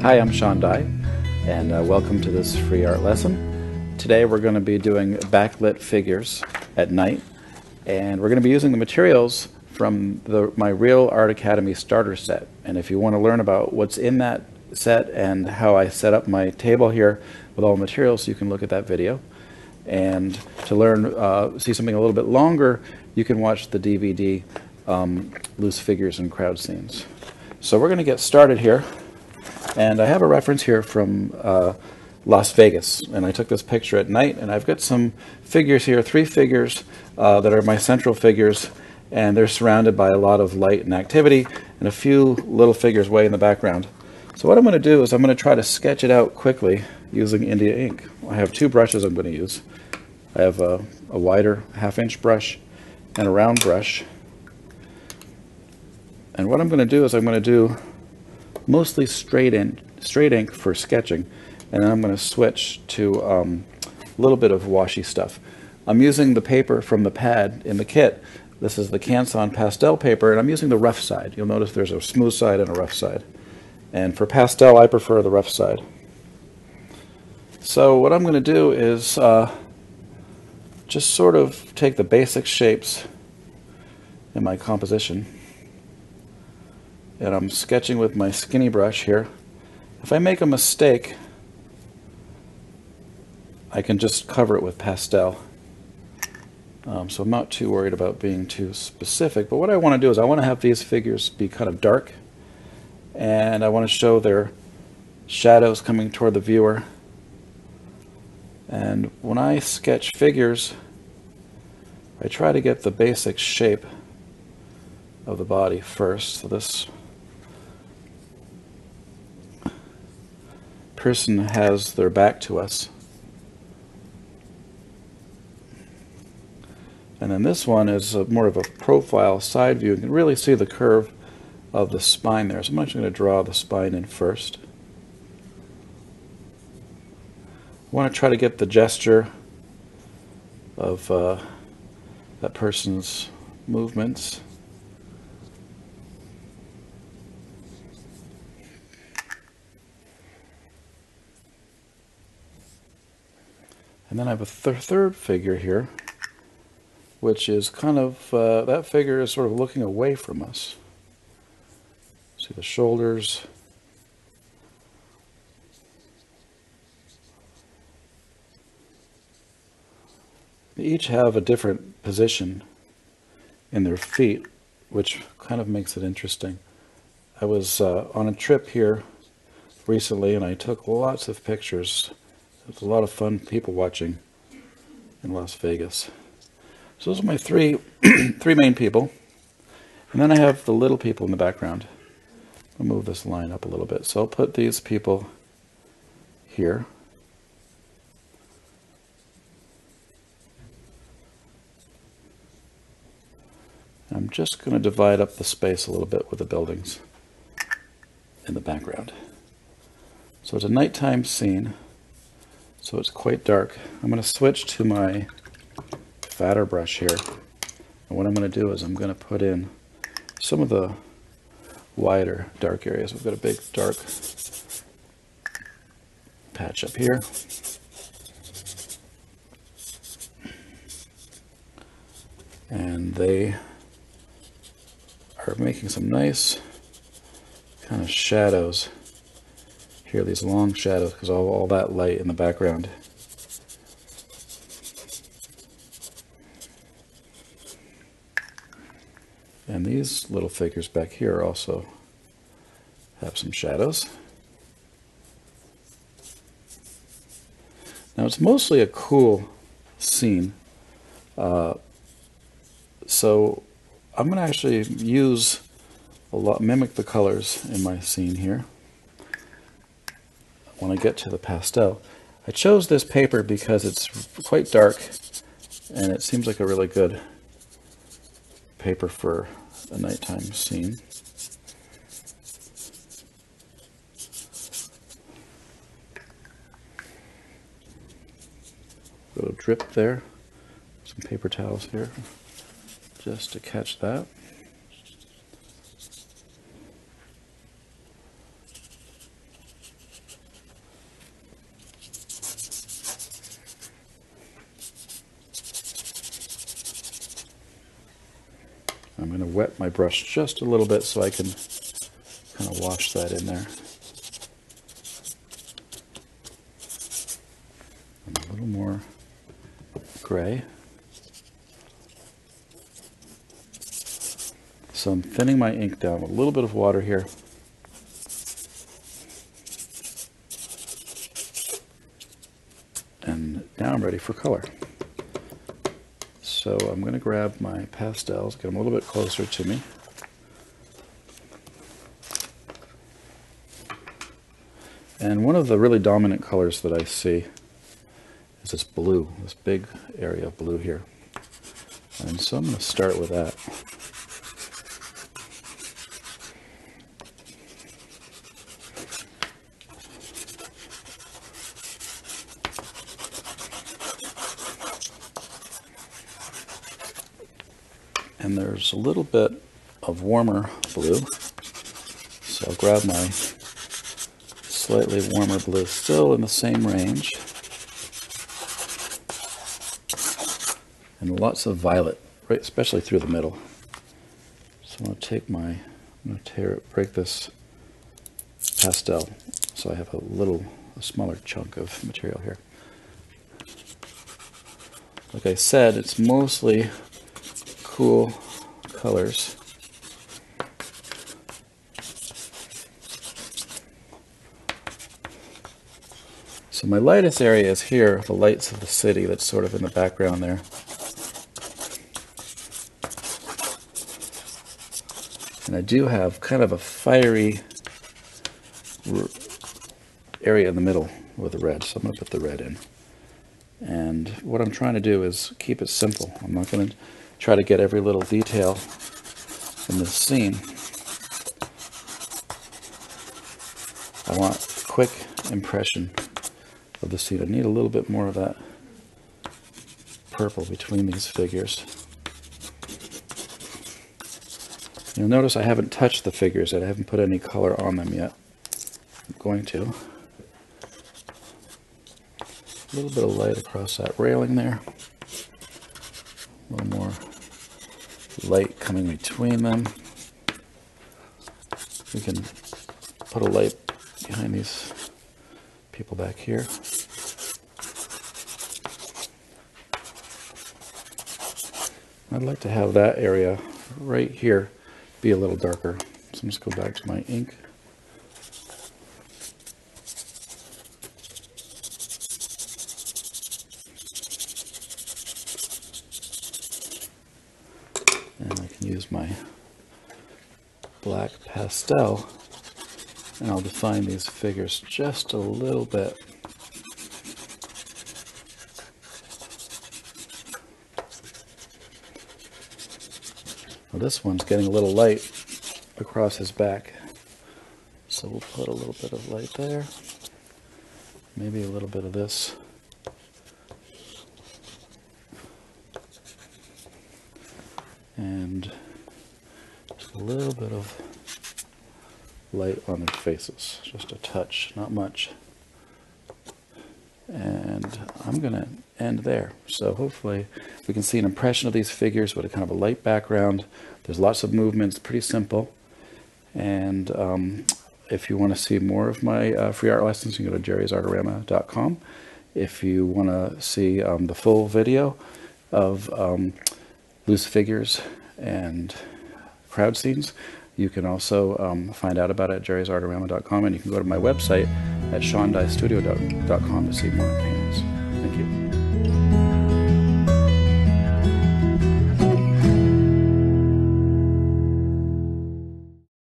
Hi, I'm Sean Dye, and welcome to this free art lesson. Today we're going to be doing backlit figures at night, and we're going to be using the materials from my Real Art Academy starter set. And if you want to learn about what's in that set and how I set up my table here with all the materials, you can look at that video. And to learn, see something a little bit longer, you can watch the DVD, Loose Figures and Crowd Scenes. So we're going to get started here. And I have a reference here from Las Vegas, and I took this picture at night, and I've got some figures here, 3 figures that are my central figures, and they're surrounded by a lot of light and activity, and a few little figures way in the background. So what I'm going to do is I'm going to try to sketch it out quickly using India ink. I have 2 brushes I'm going to use. I have a wider 1/2-inch brush and a round brush. And what I'm going to do is I'm going to do mostly straight ink for sketching, and then I'm going to switch to a little bit of washy stuff. I'm using the paper from the pad in the kit. This is the Canson pastel paper, and I'm using the rough side. You'll notice there's a smooth side and a rough side. And for pastel, I prefer the rough side. So what I'm going to do is just sort of take the basic shapes in my composition, and I'm sketching with my skinny brush here. If I make a mistake, I can just cover it with pastel. So I'm not too worried about being too specific, but what I want to do is I want to have these figures be kind of dark, and I want to show their shadows coming toward the viewer. And when I sketch figures, I try to get the basic shape of the body first. So this person has their back to us, and then this one is more of a profile side view. You can really see the curve of the spine there, so I'm actually going to draw the spine in first. I want to try to get the gesture of that person's movements. And then I have a third figure here, which is kind of, that figure is sort of looking away from us. See the shoulders. They each have a different position in their feet, which kind of makes it interesting. I was on a trip here recently, and I took lots of pictures. It was a lot of fun people watching in Las Vegas. So those are my three main people. And then I have the little people in the background. I'll move this line up a little bit. So I'll put these people here. I'm just going to divide up the space a little bit with the buildings in the background. So it's a nighttime scene, so it's quite dark. I'm going to switch to my fatter brush here, and what I'm going to do is I'm going to put in some of the wider dark areas. We've got a big dark patch up here. And they are making some nice kind of shadows here, these long shadows, because all that light in the background. And these little figures back here also have some shadows. Now it's mostly a cool scene, so I'm going to actually use mimic the colors in my scene here. When I get to the pastel, I chose this paper because it's quite dark, and it seems like a really good paper for a nighttime scene. A little drip there. Some paper towels here just to catch that. wet my brush just a little bit so I can kind of wash that in there. And a little more gray. So I'm thinning my ink down with a little bit of water here. And now I'm ready for color. So I'm going to grab my pastels, get them a little bit closer to me. And one of the really dominant colors that I see is this blue, this big area of blue here. And so I'm going to start with that. And there's a little bit of warmer blue, so I'll grab my slightly warmer blue, still in the same range, and lots of violet, right, especially through the middle. So I'm going to take my, break this pastel, so I have a smaller chunk of material here. Like I said, it's mostly cool colors. So my lightest area is here, the lights of the city that's sort of in the background there. And I do have kind of a fiery area in the middle with the red, so I'm going to put the red in. And what I'm trying to do is keep it simple. I'm not going to try to get every little detail in this scene. I want a quick impression of the scene. I need a little bit more of that purple between these figures. You'll notice I haven't touched the figures yet. I haven't put any color on them yet. I'm going to. A little bit of light across that railing there. A little more light coming between them. We can put a light behind these people back here. I'd like to have that area right here be a little darker. So I'm just go back to my ink. And I can use my black pastel and I'll define these figures just a little bit. Well, this one's getting a little light across his back, so we'll put a little bit of light there, maybe a little bit of this. And just a little bit of light on their faces, just a touch, not much. And I'm going to end there. So hopefully we can see an impression of these figures with a kind of a light background. There's lots of movements, pretty simple. And if you want to see more of my free art lessons, you can go to jerrysartorama.com. If you want to see the full video of loose figures and crowd scenes, you can also find out about it at jerrysartorama.com, and you can go to my website at seandyestudio.com to see more paintings.